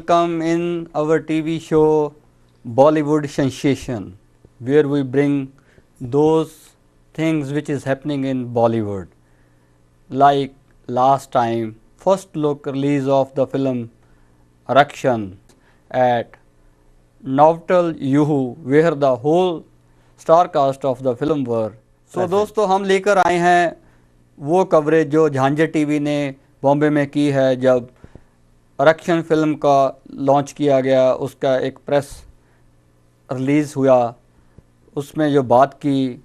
welcome in our TV show Bollywood Sensation, where we bring those things which is happening in Bollywood. Like last time, first look release of the film Rakshan at Novtal Yuhu, where the whole star cast of the film were. So दोस्तों हम लेकर आए हैं वो coverage जो झांझर TV ने बॉम्बे में की है जब रक्षण फिल्म का लॉन्च किया गया, उसका एक प्रेस रिलीज़ हुआ, उसमें जो बात की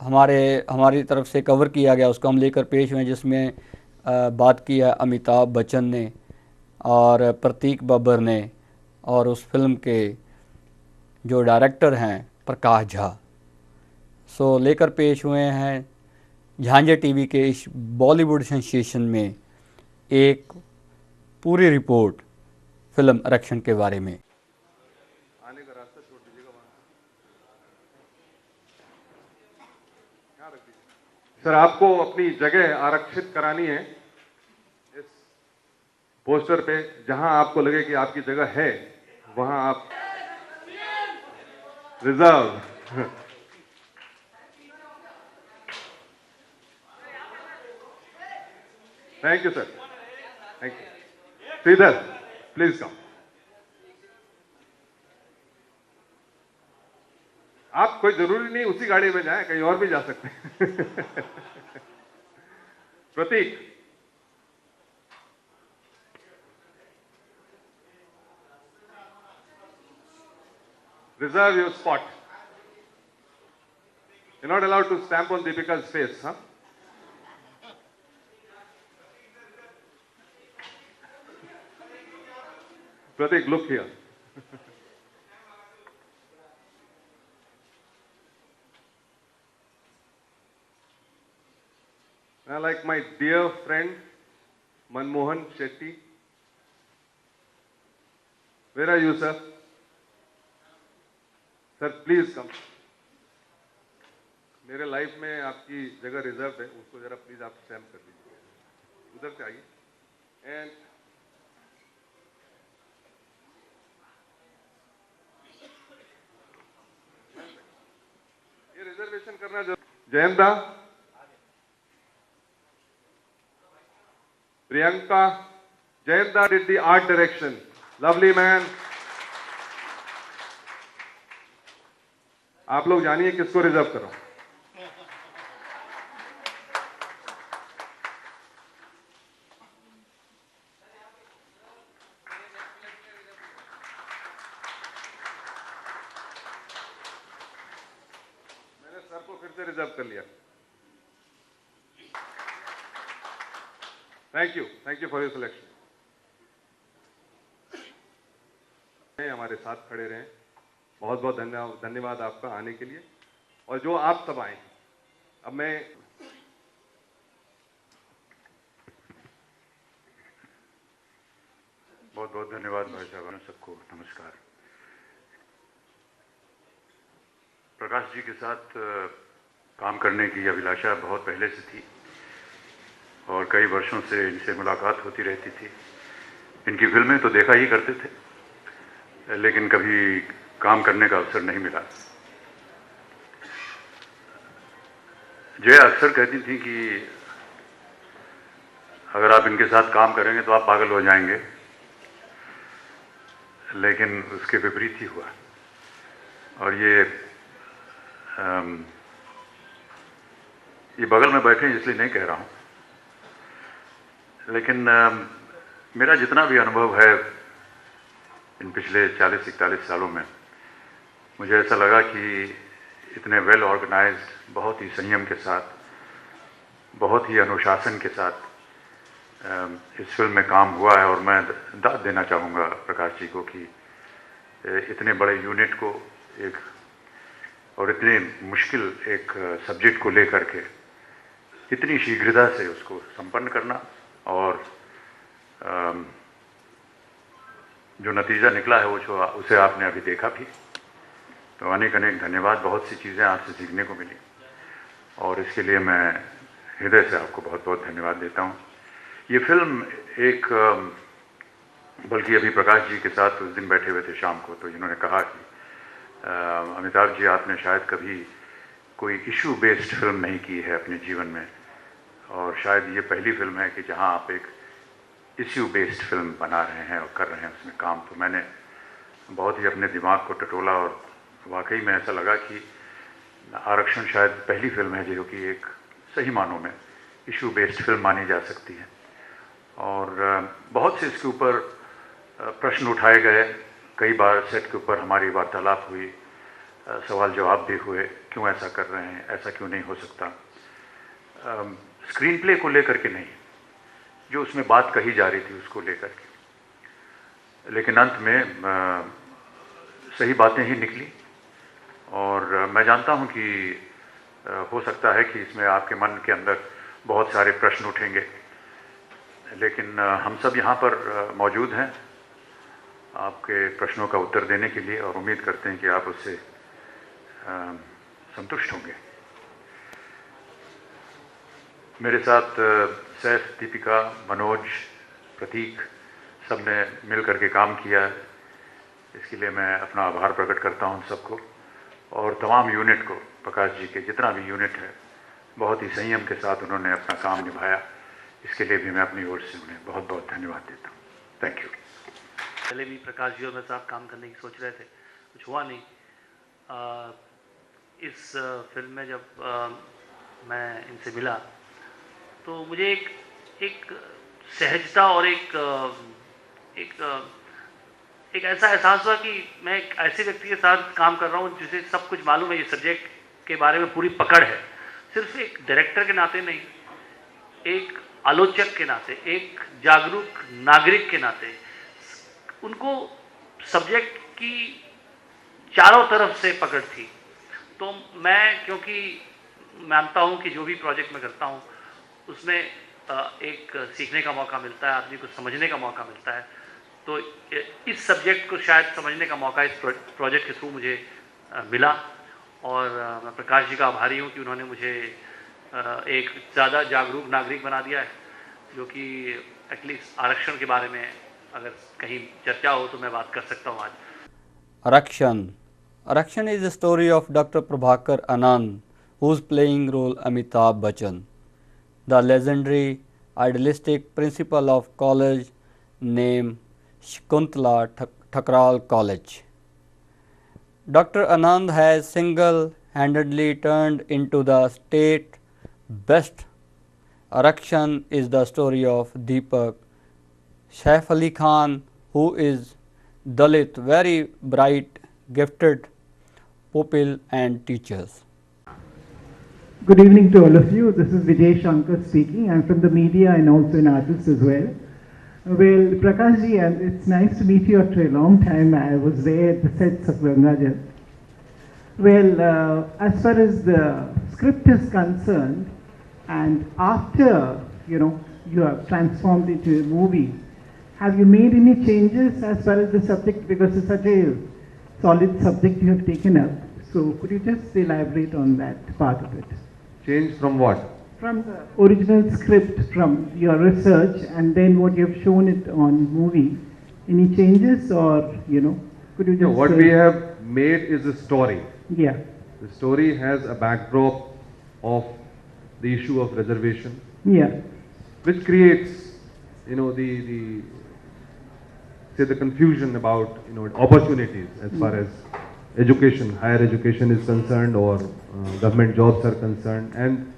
हमारी तरफ से कवर किया गया उसको हम लेकर पेश हुए, जिसमें बात की है अमिताभ बच्चन ने और प्रतीक बब्बर ने और उस फिल्म के जो डायरेक्टर हैं प्रकाश झा। सो लेकर पेश हुए हैं झांझर टीवी के इस बॉलीवुड सेंसेशन में एक पूरी रिपोर्ट फिल्म रक्षण के बारे में। आने का रास्ता छोड़ दीजिएगा, वहाँ रख दीजिए। सर, आपको अपनी जगह आरक्षित करानी है इस पोस्टर पे, जहां आपको लगे कि आपकी जगह है वहां आप reserve. Thank you sir, thank you. Sridhar, please come. आप कोई जरूरी नहीं उसी गाड़ी में जाएं, कहीं और भी जा सकते हैं। प्रतीक, reserve your spot. You're not allowed to stamp on Deepika's face, huh? Pratik, look here. Now, like my dear friend Manmohan Shetty. Where are you, sir? Sir, please come. मेरे लाइफ में आपकी जगह रिजर्व है, उसको जरा please आप stamp कर दीजिए। उधर से आइए। एंड ये रिजर्वेशन करना जरूरी। Jayanta, Priyanka, Jayanta did the art direction. Lovely man. आप लोग जानिए किसको रिजर्व करो। मैंने सर को फिर से रिजर्व कर लिया। Thank you for your selection. हमारे साथ खड़े रहें, बहुत बहुत धन्यवाद आपका आने के लिए, और जो आप सब आए। अब मैं बहुत बहुत धन्यवाद भाई साहब, सबको नमस्कार। प्रकाश जी के साथ काम करने की अभिलाषा बहुत पहले से थी और कई वर्षों से इनसे मुलाकात होती रहती थी। इनकी फिल्में तो देखा ही करते थे, लेकिन कभी काम करने का अवसर नहीं मिला। जया अक्सर कहती थी कि अगर आप इनके साथ काम करेंगे तो आप पागल हो जाएंगे, लेकिन उसके विपरीत ही हुआ। और ये बगल में बैठे हैं इसलिए नहीं कह रहा हूँ, लेकिन मेरा जितना भी अनुभव है इन पिछले 40-41 सालों में, मुझे ऐसा लगा कि इतने वेल ऑर्गेनाइज्ड, बहुत ही संयम के साथ, बहुत ही अनुशासन के साथ इस फिल्म में काम हुआ है। और मैं दाद देना चाहूँगा प्रकाश जी को कि इतने बड़े यूनिट को एक और इतने मुश्किल एक सब्जेक्ट को लेकर के इतनी शीघ्रता से उसको संपन्न करना, और जो नतीजा निकला है वो उसे आपने अभी देखा भी। तो अनेक अनेक धन्यवाद, बहुत सी चीज़ें आपसे सीखने को मिली और इसके लिए मैं हृदय से आपको बहुत बहुत धन्यवाद देता हूँ। ये फिल्म एक बल्कि अभी प्रकाश जी के साथ उस दिन बैठे हुए थे शाम को, तो इन्होंने कहा कि अमिताभ जी, आपने शायद कभी कोई इशू बेस्ड फिल्म नहीं की है अपने जीवन में, और शायद ये पहली फिल्म है कि जहां आप एक इश्यू बेस्ड फिल्म बना रहे हैं और कर रहे हैं उसमें काम। तो मैंने बहुत ही अपने दिमाग को टटोला और वाकई में ऐसा लगा कि आरक्षण शायद पहली फिल्म है जो कि एक सही मानों में इशू बेस्ड फिल्म मानी जा सकती है। और बहुत से इसके ऊपर प्रश्न उठाए गए, कई बार सेट के ऊपर हमारी वार्तालाप हुई, सवाल जवाब भी हुए, क्यों ऐसा कर रहे हैं, ऐसा क्यों नहीं हो सकता। स्क्रीन प्ले को लेकर के नहीं, जो उसमें बात कही जा रही थी उसको लेकर के, लेकिन अंत में सही बातें ही निकली। और मैं जानता हूं कि हो सकता है कि इसमें आपके मन के अंदर बहुत सारे प्रश्न उठेंगे, लेकिन हम सब यहाँ पर मौजूद हैं आपके प्रश्नों का उत्तर देने के लिए, और उम्मीद करते हैं कि आप उससे संतुष्ट होंगे। मेरे साथ सैफ, दीपिका, मनोज, प्रतीक सब ने मिल करके काम किया है, इसके लिए मैं अपना आभार प्रकट करता हूं सबको। और तमाम यूनिट को, प्रकाश जी के जितना भी यूनिट है, बहुत ही संयम के साथ उन्होंने अपना काम निभाया, इसके लिए भी मैं अपनी ओर से उन्हें बहुत बहुत धन्यवाद देता हूँ। Thank you. पहले भी प्रकाश जी और मेरे साथ काम करने की सोच रहे थे, कुछ हुआ नहीं। इस फिल्म में जब मैं इनसे मिला तो मुझे एक सहजता और एक ऐसा एहसास हुआ कि मैं एक ऐसे व्यक्ति के साथ काम कर रहा हूँ जिसे सब कुछ मालूम है, ये सब्जेक्ट के बारे में पूरी पकड़ है। सिर्फ एक डायरेक्टर के नाते नहीं, एक आलोचक के नाते, एक जागरूक नागरिक के नाते, उनको सब्जेक्ट की चारों तरफ से पकड़ थी। तो मैं, क्योंकि मानता हूँ कि जो भी प्रोजेक्ट मैं करता हूँ उसमें एक सीखने का मौका मिलता है, आदमी को समझने का मौका मिलता है, तो इस सब्जेक्ट को शायद समझने का मौका इस प्रोजेक्ट के थ्रू मुझे मिला। और मैं प्रकाश जी का आभारी हूँ कि उन्होंने मुझे एक ज़्यादा जागरूक नागरिक बना दिया है, जो कि एटलीस्ट आरक्षण के बारे में अगर कहीं चर्चा हो तो मैं बात कर सकता हूँ आज। Arakshan. Arakshan is the story of Dr. Prabhakar Anand, who is playing role Amitabh Bachchan, the legendary idealistic principal of college named Shakuntala Thakral College. Dr. Anand has single-handedly turned into the state best. Arakshan is the story of Deepak, Saif Ali Khan, who is Dalit, very bright, gifted pupil and teachers. Good evening to all of you. This is Vijay Shankar speaking. I'm from the media and also an artist as well. Well, Prakash ji, it's nice to meet you after a long time. I was there at the sets of Gangajal. Well, as far as the script is concerned, and after, you have transformed into a movie, have you made any changes as far as the subject, because it's such a solid subject you have taken up. So could you just elaborate on that part of it? Change from what? From the original script, from your research, and then what you have shown it on movie. Any changes, or, could you just What we have made is a story. Yeah. The story has a backdrop of the issue of reservation, Yeah. which creates, the confusion about, opportunities as far as education, higher education is concerned, or government jobs are concerned, and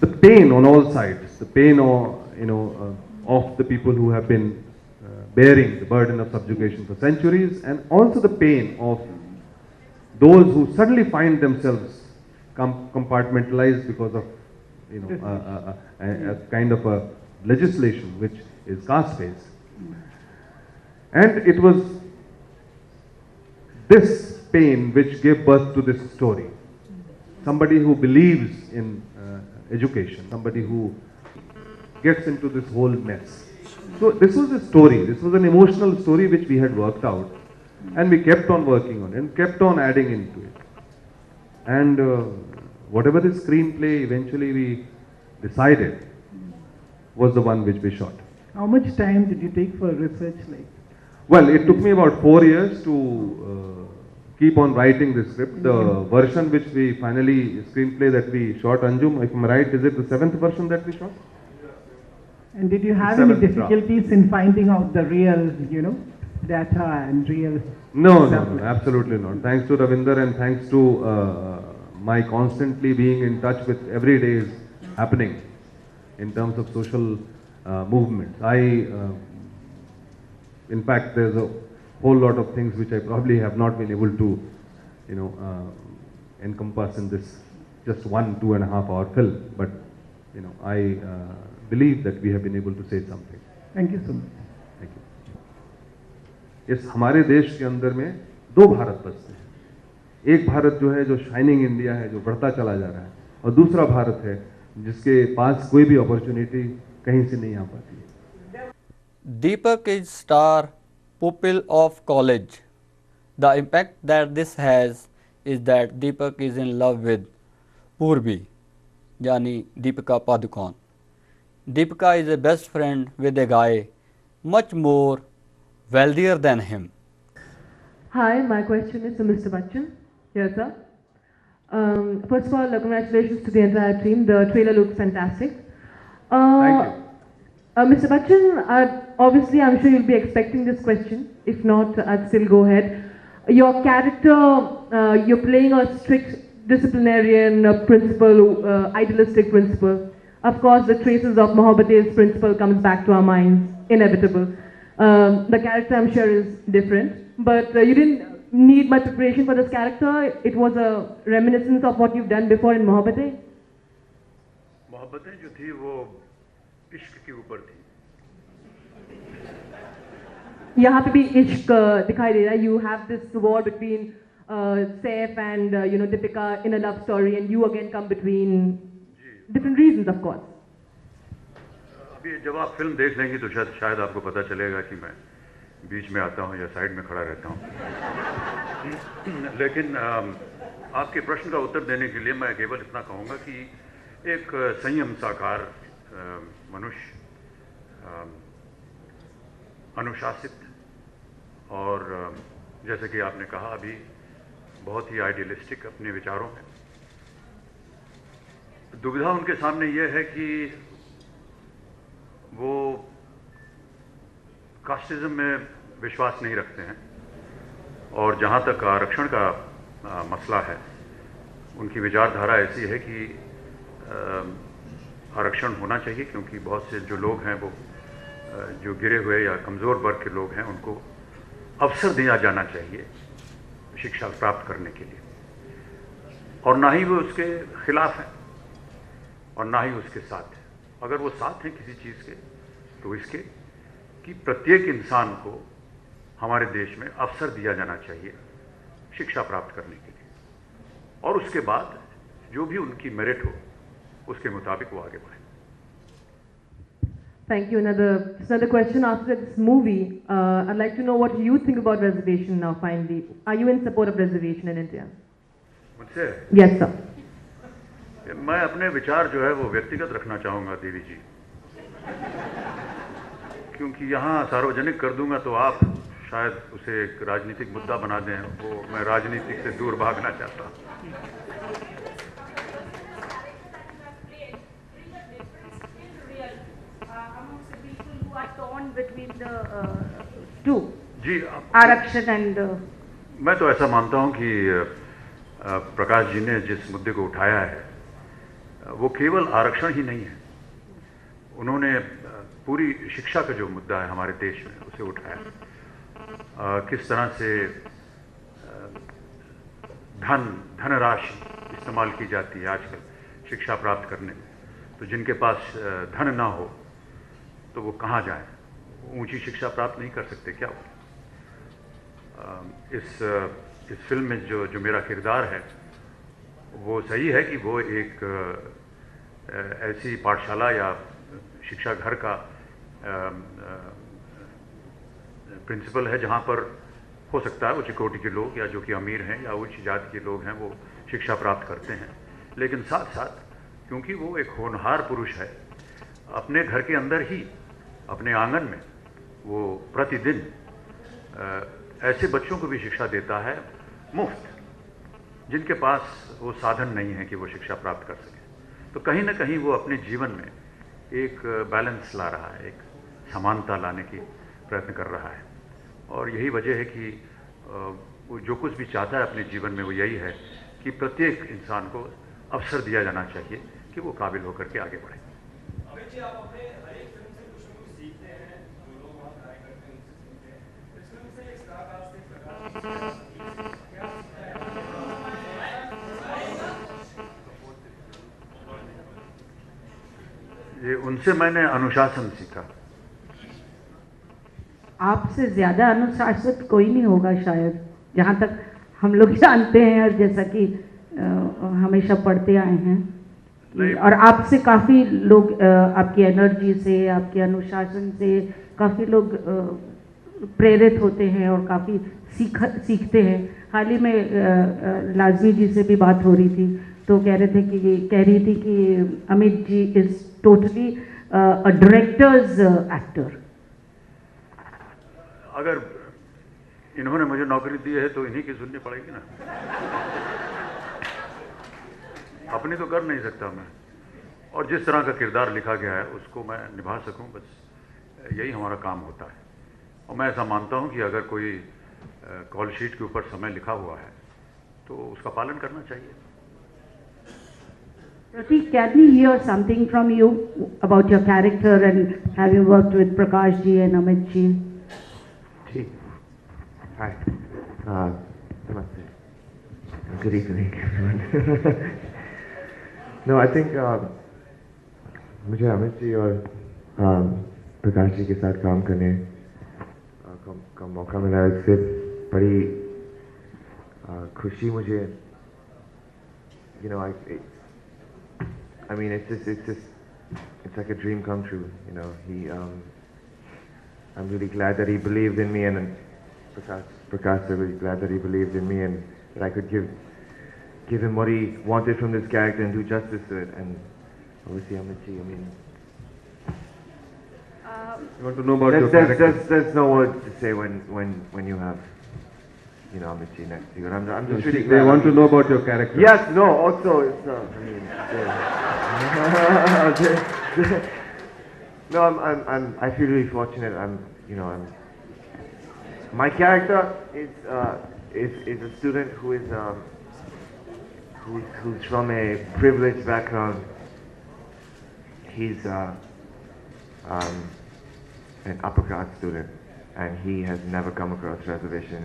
the pain on all sides, the pain of the people who have been bearing the burden of subjugation for centuries, and also the pain of those who suddenly find themselves compartmentalized because of a kind of a legislation which is caste-based. And it was this pain which gave birth to this story. Somebody who believes in education, somebody who gets into this whole mess. So this was a story, this was an emotional story which we had worked out, and we kept on working on it and kept on adding into it. And whatever the screenplay eventually we decided was the one which we shot. How much time did you take for research? Like, Well, it took me about 4 years to keep on writing the script. The version which we finally, screenplay that we shot, Anjum, if I'm right, is it the 7th version that we shot? and did you have any Seventh draft. difficulties in finding out the real, data and real? No, Exactly. absolutely not. Thanks to Ravinder and thanks to my constantly being in touch with every day's happening in terms of social movements. In fact, there's a whole lot of things which I probably have not been able to, encompass in this just 1.5 hour film. But, I believe that we have been able to say something. Thank you so much. Thank you. इस हमारे देश के अंदर में 2 भारत बसते हैं। एक भारत जो है जो शाइनिंग इंडिया है, जो बढ़ता चला जा रहा है, और दूसरा भारत है जिसके पास कोई भी अपॉर्चुनिटी कहीं से नहीं आ पाती है। Deepak is star pupil of college. The impact that this has is that Deepak is in love with Purvi, yani Deepika Padukone. Deepika is a best friend with a guy much more wealthier than him. Hi, my question is to Mr. Bachchan. Yes, sir. First of all, congratulations to the entire team. The trailer looks fantastic. Thank you. Mr. Bachchan, obviously I'm sure you'll be expecting this question. If not, I'd still go ahead. Your character, you're playing a strict disciplinarian principal, idealistic principal. Of course, the traces of Mohabbate's principle comes back to our minds, inevitable. The character, I'm sure, is different, but you didn't need much preparation for this character. It was a reminiscence of what you've done before in Mohabbateं. Mohabbatein जो थी वो इश्क के ऊपर थी। यहाँ पे भी इश्क दिखाई दे रहा है. You have this war between Saif and Deepika in a love story, and you again come between different reasons, of course. अभी जब आप फिल्म देख लेंगी तो शायद आपको पता चलेगा कि मैं बीच में आता हूँ या साइड में खड़ा रहता हूँ। लेकिन आपके प्रश्न का उत्तर देने के लिए मैं केवल इतना कहूँगा कि एक संयम साकार मनुष्य, अनुशासित और जैसे कि आपने कहा अभी बहुत ही आइडियलिस्टिक अपने विचारों में। दुविधा उनके सामने यह है कि वो कास्टिज्म में विश्वास नहीं रखते हैं और जहाँ तक आरक्षण का मसला है, उनकी विचारधारा ऐसी है कि आरक्षण होना चाहिए क्योंकि बहुत से जो लोग हैं वो जो गिरे हुए या कमज़ोर वर्ग के लोग हैं उनको अवसर दिया जाना चाहिए शिक्षा प्राप्त करने के लिए, और ना ही वो उसके खिलाफ हैं और ना ही उसके साथ है। अगर वो साथ हैं किसी चीज़ के तो इसके कि प्रत्येक इंसान को हमारे देश में अवसर दिया जाना चाहिए शिक्षा प्राप्त करने के लिए, और उसके बाद जो भी उनकी मेरिट हो उसके मुताबिक वो आगे बढ़े। Thank you. Another question after this movie. I'd like to know what you think about reservation now. Finally, are you in support of reservation in India? मुझसे Yes, sir. मैं अपने विचार जो है वो व्यक्तिगत रखना चाहूँगा देवी जी, क्योंकि यहाँ सार्वजनिक कर दूंगा तो आप शायद उसे एक राजनीतिक मुद्दा बना दें, वो मैं राजनीतिक से दूर भागना चाहता हूँ। Between the two, जी आरक्षण and मैं तो ऐसा मानता हूँ कि प्रकाश जी ने जिस मुद्दे को उठाया है वो केवल आरक्षण ही नहीं है, उन्होंने पूरी शिक्षा का जो मुद्दा है हमारे देश में उसे उठाया। किस तरह से धनराशि इस्तेमाल की जाती है आजकल शिक्षा प्राप्त करने में, तो जिनके पास धन ना हो तो वो कहाँ जाए, ऊंची शिक्षा प्राप्त नहीं कर सकते क्या? इस फिल्म में जो मेरा किरदार है वो सही है कि वो एक ऐसी पाठशाला या शिक्षा घर का प्रिंसिपल है जहाँ पर हो सकता है उच्च कोटि के लोग या जो कि अमीर हैं या उच्च जाति के लोग हैं वो शिक्षा प्राप्त करते हैं, लेकिन साथ साथ क्योंकि वो एक होनहार पुरुष है अपने घर के अंदर ही अपने आंगन में वो प्रतिदिन ऐसे बच्चों को भी शिक्षा देता है मुफ्त, जिनके पास वो साधन नहीं है कि वो शिक्षा प्राप्त कर सके। तो कहीं ना कहीं वो अपने जीवन में एक बैलेंस ला रहा है, एक समानता लाने की प्रयत्न कर रहा है। और यही वजह है कि वो जो कुछ भी चाहता है अपने जीवन में वो यही है कि प्रत्येक इंसान को अवसर दिया जाना चाहिए कि वो काबिल होकर के आगे बढ़े। अमित जी, आप अपने हर एक फिल्म से कुछ न कुछ सीखते हैं, जो लोग वहाँ कार्य करते हैं उनसे सीखते हैं। इस फिल्म से एक कलाकार से प्रकाश ये उनसे मैंने अनुशासन सीखा। आपसे ज़्यादा अनुशासित कोई नहीं होगा शायद, जहाँ तक हम लोग जानते हैं और जैसा कि हमेशा पढ़ते आए हैं। और आपसे काफ़ी लोग आपकी एनर्जी से, आपके अनुशासन से काफ़ी लोग प्रेरित होते हैं और काफ़ी सीखते हैं। हाल ही में लाजमी जी से भी बात हो रही थी, तो कह रही थी कि Amit ji is totally a director's actor. अगर इन्होंने मुझे नौकरी दी है तो इन्हीं की सुननी पड़ेगी ना। अपनी तो कर नहीं सकता मैं, और जिस तरह का किरदार लिखा गया है उसको मैं निभा सकूं, बस यही हमारा काम होता है। और मैं ऐसा मानता हूं कि अगर कोई कॉल शीट के ऊपर समय लिखा हुआ है तो उसका पालन करना चाहिए। Pratik, can we hear something from you about your character and have you worked with Prakash ji and Amit ji? Hi. Namaste. Good evening, everyone. No, I think मुझे अमित जी और प्रकाश जी के साथ काम करने का मौका मिला, इससे बड़ी खुशी मुझे, you know, I mean, it's like a dream come true, you know. I'm really glad that he believed in me, and Prakash, I'm really glad that he believed in me and that I could give him what he wanted from this character and do justice to it. And obviously, Amit ji, I mean, You want to know about your character? there's no words to say when you have, you know, Amit ji next to you. And I'm just really They glad. want to know about your character. Yes, no, also, it's, I mean, no, I feel really fortunate. My character is a student who's from a privileged background. He's an upper caste student, and he has never come across reservation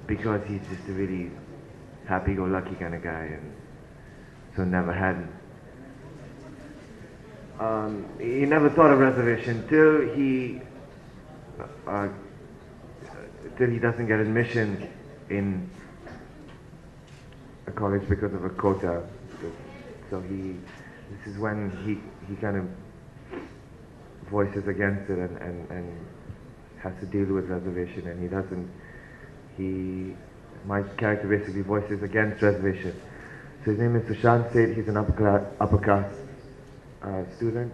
because he's just a really happy-go-lucky kind of guy, and so never had. He never thought of reservation till he doesn't get admission in a college because of a quota. So this is when he kind of voices against it and has to deal with reservation, and he doesn't. My character basically voices against reservation. So his name is Sushant Seth. He's an upper caste student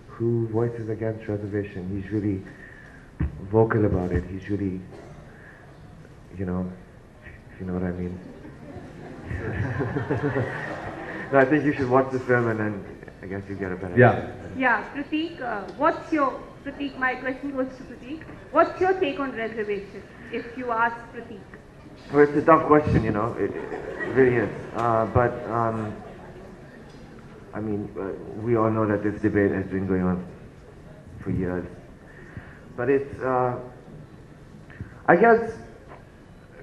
who voices against reservation. He's really vocal about it. He's really, you know, if you know what I mean. No, I think you should watch the film, and then I guess you get a better idea. Yeah, Pratik, Pratik, my question goes to Pratik. What's your take on reservation, if you ask Pratik? Well, it's a tough question, you know, it really is. But, I mean, we all know that this debate has been going on for years. But it's, I guess,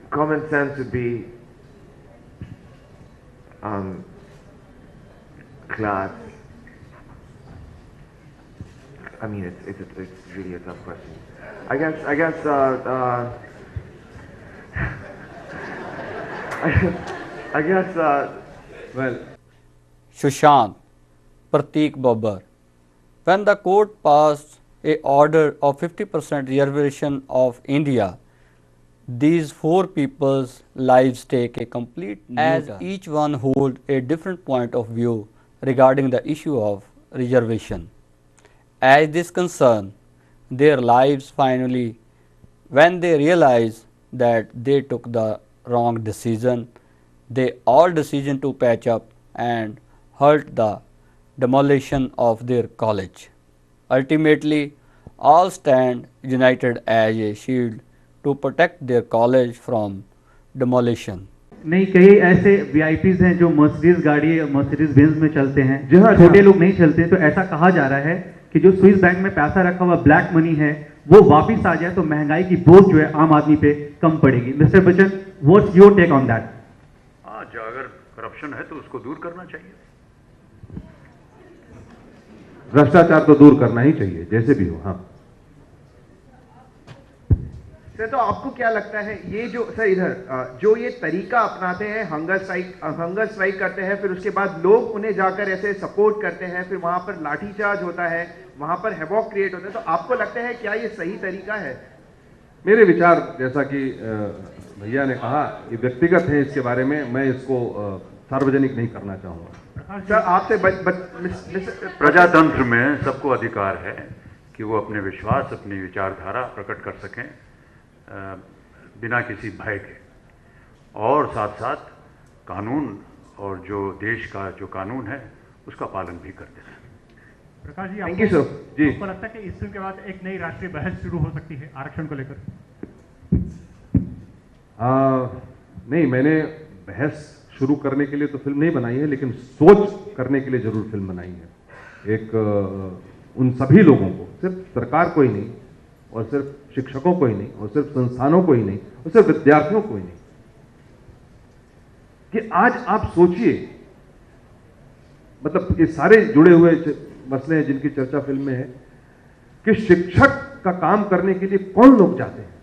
common sense would be class. I mean, it's really a tough question. I guess Well, Sushant, Pratik Babbar. When the court passed a order of 50% reservation of India, these four people's lives take a complete new turn, as each one hold a different point of view regarding the issue of reservation. As this concerned their lives finally, when they realize that they took the wrong decision, they all decision to patch up and halt the demolition of their college. Ultimately, all stand united as a shield to protect their college from demolition. नहीं, कई ऐसे VIPs हैं जो Mercedes गाड़ी Mercedes Benz में चलते हैं, जी हाँ, छोटे लोग नहीं चलते। तो ऐसा कहा जा रहा है कि जो स्विस बैंक में पैसा रखा हुआ ब्लैक मनी है वो वापिस आ जाए तो महंगाई की बोझ जो है आम आदमी पे कम पड़ेगी। Mister Bachchan, what's your take on that? हाँ, अगर करप्शन है तो उसको दूर करना चाहिए। भ्रष्टाचार तो दूर करना ही चाहिए, जैसे भी हो। हाँ सर, तो आपको क्या लगता है ये जो सर इधर जो ये तरीका अपनाते हैं, हंगर स्ट्राइक करते हैं, फिर उसके बाद लोग उन्हें जाकर ऐसे सपोर्ट करते हैं, फिर वहां पर लाठीचार्ज होता है, वहां पर हैवॉक क्रिएट होता है, तो आपको लगता है क्या ये सही तरीका है? मेरे विचार, जैसा कि भैया ने कहा, ये व्यक्तिगत है, इसके बारे में मैं इसको सार्वजनिक नहीं करना चाहूँगा। सर आपसे प्रजातंत्र में सबको अधिकार है कि वो अपने विश्वास, अपनी विचारधारा प्रकट कर सकें बिना किसी भय के, और साथ साथ कानून और जो देश का जो कानून है उसका पालन भी करते हैं। Prakash ji, thank you sir. जी, आपको लगता है कि इस फिल्म के बाद एक नई राष्ट्रीय बहस शुरू हो सकती है आरक्षण को लेकर? नहीं, मैंने बहस शुरू करने के लिए तो फिल्म नहीं बनाई है, लेकिन सोच करने के लिए जरूर फिल्म बनाई है। एक उन सभी लोगों को, सिर्फ सरकार को ही नहीं, और सिर्फ शिक्षकों को ही नहीं, और सिर्फ संस्थानों को ही नहीं, और सिर्फ विद्यार्थियों को ही नहीं, कि आज आप सोचिए, मतलब ये सारे जुड़े हुए मसले हैं जिनकी चर्चा फिल्म में है, कि शिक्षक का काम करने के लिए कौन लोग जाते हैं,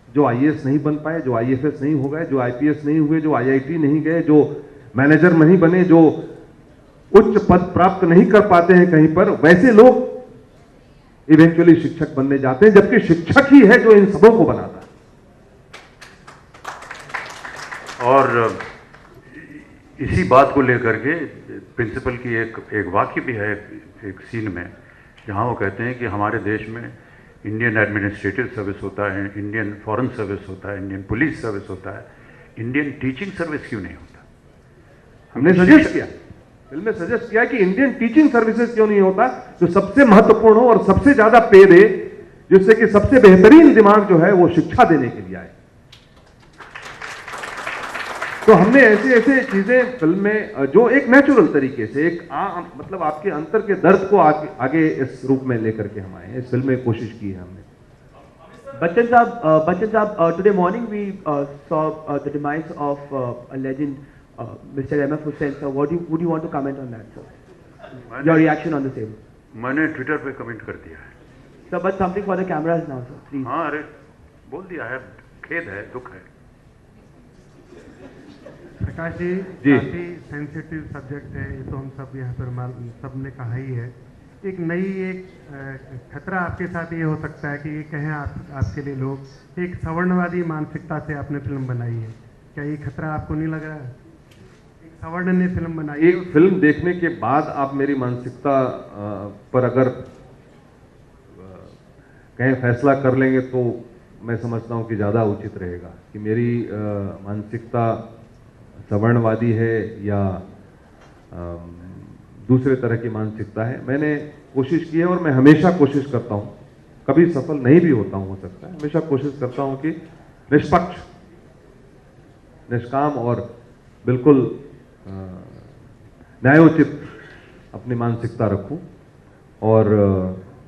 जो आईएएस नहीं बन पाए, जो आईएफएस नहीं हो गए, जो आईपीएस नहीं हुए, जो आईआईटी नहीं गए, जो मैनेजर नहीं बने, जो उच्च पद प्राप्त नहीं कर पाते हैं कहीं पर, वैसे लोग इवेंचुअली शिक्षक बनने जाते हैं, जबकि शिक्षक ही है जो इन सबों को बनाता है। और इसी बात को लेकर के प्रिंसिपल की एक वाक्य भी है एक सीन में, जहां वो कहते हैं कि हमारे देश में इंडियन एडमिनिस्ट्रेटिव सर्विस होता है, इंडियन फॉरेन सर्विस होता है, इंडियन पुलिस सर्विस होता है, इंडियन टीचिंग सर्विस क्यों नहीं होता? हमने सजेस्ट किया, फिल्म में सजेस्ट किया कि इंडियन टीचिंग सर्विसेज क्यों नहीं होता, जो सबसे महत्वपूर्ण हो और सबसे ज्यादा पे दे, जिससे कि सबसे बेहतरीन दिमाग जो है वो शिक्षा देने के लिए आए। तो हमने ऐसे ऐसे चीजें फिल्म में जो एक नेचुरल तरीके से एक मतलब आपके अंतर के दर्द को आगे इस रूप में लेकर के हम आए हैं, इस फिल्म में कोशिश की है हमने। बच्चन साहब, today morning we saw the demise of a legend Mr. M.F. Hussain, sir, would you want to comment on that, sir? Your reaction on the same? मैंने ट्विटर पे कमेंट कर दिया है। Sir, but something for the cameras now, sir, please. हाँ, अरे बोल दिया है, खेद है, दुख है। प्रकाश जी, काफी सेंसिटिव सब्जेक्ट है, ये तो हम सब यहाँ पर सब ने कहा ही है। एक नई खतरा आपके साथ ये हो सकता है कि ये कहें आपके लिए लोग, एक सवर्णवादी मानसिकता से आपने फिल्म बनाई है, क्या ये खतरा आपको नहीं लग रहा है? सवर्ण ने फिल्म बनाई, एक फिल्म देखने के बाद आप मेरी मानसिकता पर अगर कहीं फैसला कर लेंगे तो मैं समझता हूं कि ज़्यादा उचित रहेगा कि मेरी मानसिकता सवर्णवादी है या दूसरे तरह की मानसिकता है। मैंने कोशिश की है और मैं हमेशा कोशिश करता हूं, कभी सफल नहीं भी होता हूं, हो सकता है, हमेशा कोशिश करता हूं कि निष्पक्ष, निष्काम और बिल्कुल न्यायोचित अपनी मानसिकता रखूं, और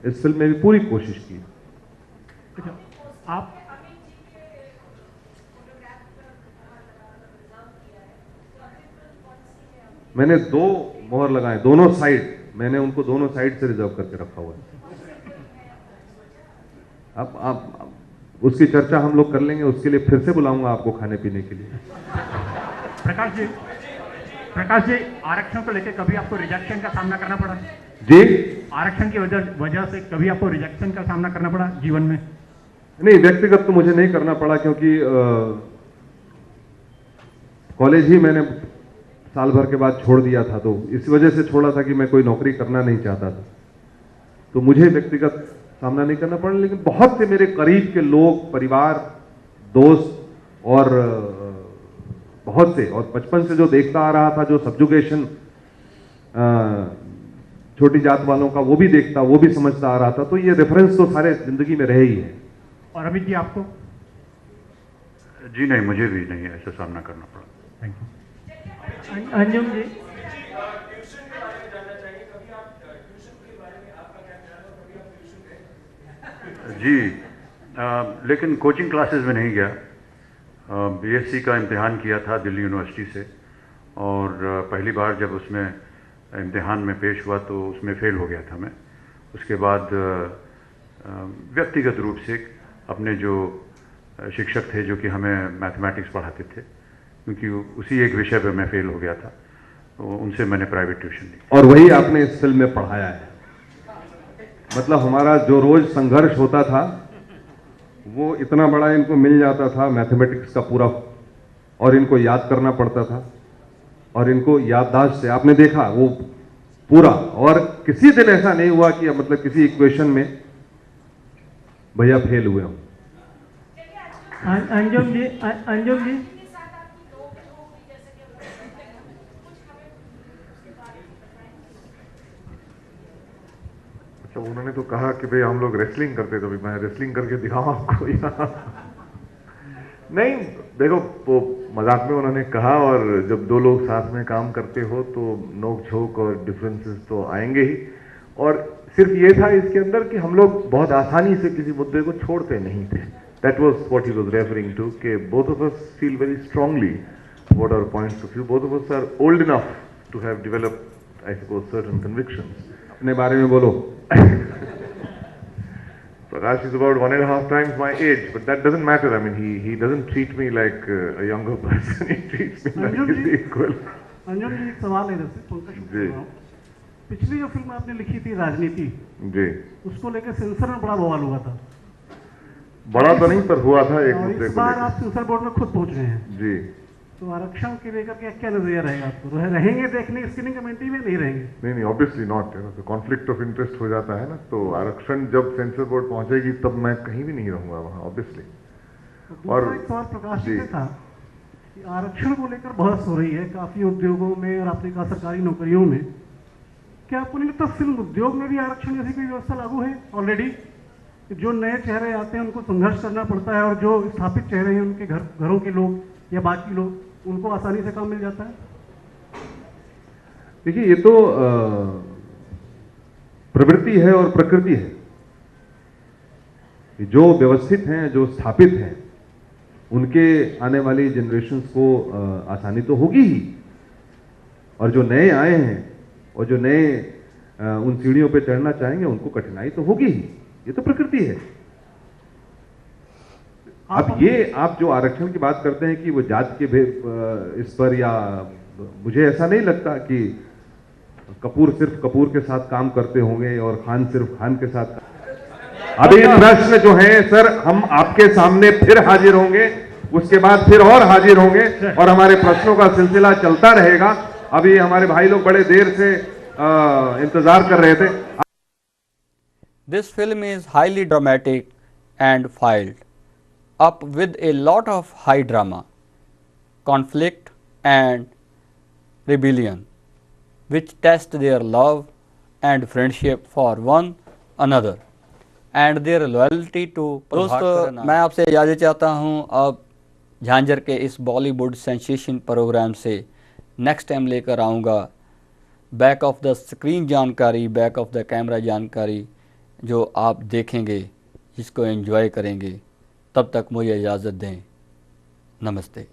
इस फिल्म में भी पूरी कोशिश की। आप मैंने 2 मोहर लगाए, दोनों साइड, मैंने उनको दोनों साइड से रिजर्व करके रखा हुआ है। अब आप उसकी चर्चा हम लोग कर लेंगे, उसके लिए फिर से बुलाऊंगा आपको खाने पीने के लिए। प्रकाश जी, आरक्षण को लेकर कभी आपको रिजेक्शन का सामना करना पड़ा? जी, आरक्षण की वजह से कभी आपको रिजेक्शन का सामना करना पड़ा जीवन में? नहीं, व्यक्तिगत तो मुझे नहीं करना पड़ा, क्योंकि कॉलेज ही मैंने साल भर के बाद छोड़ दिया था, तो इस वजह से छोड़ा था कि मैं कोई नौकरी करना नहीं चाहता था, तो मुझे व्यक्तिगत सामना नहीं करना पड़ा। लेकिन बहुत से मेरे करीब के लोग, परिवार, दोस्त और बहुत से, और बचपन से जो देखता आ रहा था, जो सब्जुगेशन छोटी जात वालों का, वो भी देखता, वो भी समझता आ रहा था, तो ये रेफरेंस तो सारे जिंदगी में रहे ही है। और अभी जी आपको? जी नहीं, मुझे भी नहीं ऐसा सामना करना पड़ा। Thank you. अंजुम जी, जी लेकिन कोचिंग क्लासेस में नहीं गया। बीएससी का इम्तिहान किया था दिल्ली यूनिवर्सिटी से, और पहली बार जब उसमें इम्तिहान में पेश हुआ तो उसमें फ़ेल हो गया था मैं। उसके बाद व्यक्तिगत रूप से अपने जो शिक्षक थे जो कि हमें मैथमेटिक्स पढ़ाते थे, क्योंकि उसी एक विषय पे मैं फ़ेल हो गया था, तो उनसे मैंने प्राइवेट ट्यूशन ली। और वही आपने इस फिल्म में पढ़ाया है। मतलब हमारा जो रोज संघर्ष होता था वो इतना बड़ा इनको मिल जाता था, मैथमेटिक्स का पूरा, और इनको याद करना पड़ता था, और इनको याददाश्त से आपने देखा वो पूरा, और किसी दिन ऐसा नहीं हुआ कि मतलब किसी इक्वेशन में भैया फेल हुए हों। अंजुम जी, अंजुम जी, अच्छा, उन्होंने तो कहा कि भाई हम लोग रेसलिंग करते, तो मैं रेसलिंग करके दिखाऊं आपको यहाँ। नहीं, देखो वो मजाक में उन्होंने कहा, और जब दो लोग साथ में काम करते हो तो नोक झोंक और डिफरेंसेस तो आएंगे ही। और सिर्फ ये था इसके अंदर कि हम लोग बहुत आसानी से किसी मुद्दे को छोड़ते नहीं थे। That was what he was referring to, कि both of us feel very strongly what our points of view, both of us are old enough to have developed I suppose certain convictions. अपने बारे में बोलो। Prakash is about 1.5 times my age, but that doesn't matter. I mean, he doesn't treat me like a younger person. He treats me like his equal. Anjum जी, एक सवाल है इधर से, पंकज शुक्ला कर रहा हूं। पिछली जो फिल्म आपने लिखी थी राजनीति, जी, उसको लेकर सेंसर में बड़ा बवाल हुआ था। बड़ा तो नहीं पर हुआ था एक और मुद्दे इस को बार लेकर। आप सेंसर बोर्ड में खुद पहुंच रहे हैं, जी, तो आरक्षण के लेकर के क्या नजरिया रहेगा आपको? रहेंगे देखने स्क्रीनिंग कमेटी में? नहीं रहेंगे? नहीं, ऑब्वियसली नॉट, तो कॉन्फ्लिक्ट ऑफ इंटरेस्ट हो जाता है ना, तो आरक्षण जब सेंसर बोर्ड पहुंचेगी तब मैं कहीं भी नहीं रहूंगा वहां, ऑब्वियसली। दूसरा एक सवाल प्रकाश जी से था कि आरक्षण को लेकर बहस हो रही है काफी उद्योगों में, और आपने कहा सरकारी नौकरियों में। क्या आपको नहीं लगता फिल्म उद्योग में भी आरक्षण जैसी कोई व्यवस्था लागू है ऑलरेडी? जो नए चेहरे आते हैं उनको संघर्ष करना पड़ता है, और जो स्थापित चेहरे हैं उनके घरों के लोग या बाकी लोग, उनको आसानी से काम मिल जाता है। देखिए, ये तो प्रवृत्ति है और प्रकृति है। जो व्यवस्थित हैं, जो स्थापित हैं, उनके आने वाली जनरेशन्स को आसानी तो होगी ही, और जो नए आए हैं और जो नए उन सीढ़ियों पे चढ़ना चाहेंगे उनको कठिनाई तो होगी ही। ये तो प्रकृति है। अब ये आप जो आरक्षण की बात करते हैं कि वो जात के इस पर, या मुझे ऐसा नहीं लगता कि कपूर सिर्फ कपूर के साथ काम करते होंगे और खान सिर्फ खान के साथ। अभी प्रश्न जो है सर, हम आपके सामने फिर हाजिर होंगे, उसके बाद फिर और हाजिर होंगे, और हमारे प्रश्नों का सिलसिला चलता रहेगा। अभी हमारे भाई लोग बड़े देर से इंतजार कर रहे थे। This film is highly dramatic and filed up with a lot of high drama, conflict and rebellion, which test their love and friendship for one another and their loyalty to दोस्तों, मैं आपसे इजाज़त चाहता हूँ। अब झांझर के इस बॉलीवुड सेंसेशन प्रोग्राम से नेक्स्ट टाइम लेकर आऊँगा बैक ऑफ द स्क्रीन जानकारी, बैक ऑफ द कैमरा जानकारी, जो आप देखेंगे, जिसको एंजॉय करेंगे। तब तक मुझे इजाज़त दें। नमस्ते।